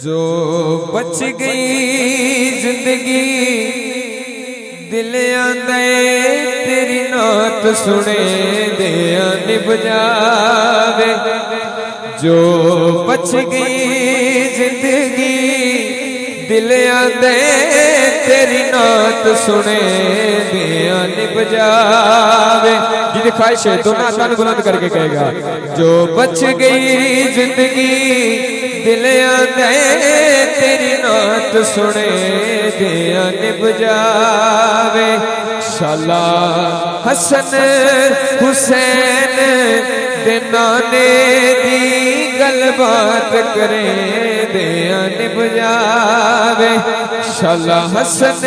जो बच गई जिंदगी दिल आंदे तेरी नात सुने दिया निभ जावे। जो बच गई जिंदगी दिल आंदे तेरी नात सुने दिया निभ जावे। जिहदी ख्वाहिश है दोनों हाथ बुलंद करके कहेगा, जो बच गई जिंदगी दिल आंदे तेरी नात सुने दिया निभ जावे। शाला हसन हुसैन दे नाने दी गलबात करे दिया निभ जावे। शाला हसन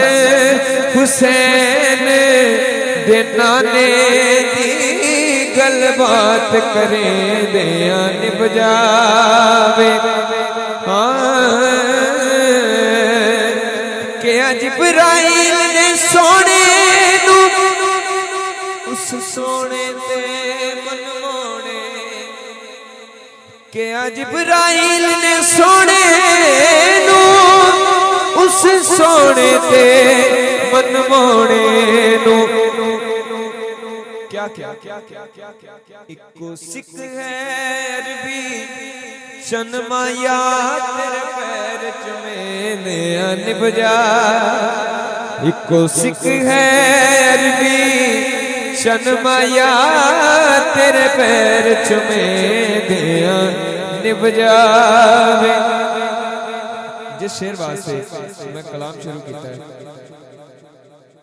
हुसैन दे नाने दी गलबात करे दिया निभ जावे। के जिब्राइल ने सोने नू उस सोने ते मन मोने। के जिब्राइल ने सोने नू उस सोने ते मन मोने नू। क्या क्या क्या क्या क्या क्या क्या इको सिख है अरबी चनमाया तेरे पैर चुमे दिया निभ जा। इको सिख है अरबी चनमाया तेरे पैर चुमे दिया निभ जावे। जिस शेर वास्ते मैं कलाम शुरू किया है,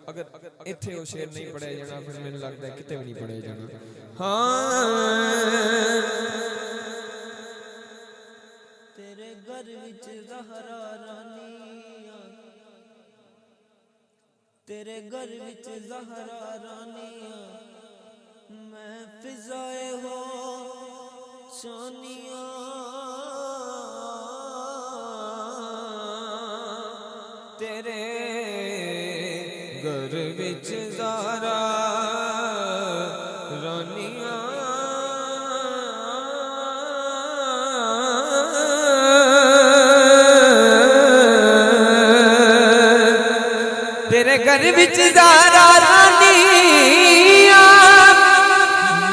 अगर इत्थे वो शेर नहीं पढ़े जाना फिर मैंने लगता है किते भी नहीं पढ़े जाना। तेरे घर विच ज़हरा रानी, तेरे घर विच ज़हरा रानी, मैं फिजाए हो सोनिया। तेरे घर विच ज़हरा रानिया, तेरे घर विच ज़हरा रानिया,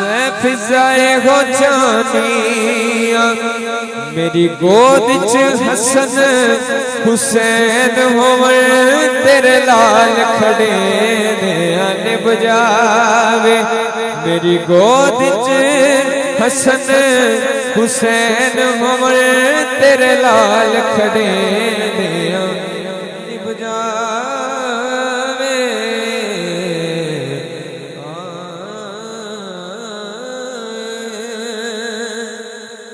मैं फिजाए हो जानिया। मेरी गोद च हसन हुसैन होवे तेरे लाल खड़े दिया निभ जावे। मेरी गोद च हसन हुसैन होवे तेरे लाल खड़े दिया निभ जावे।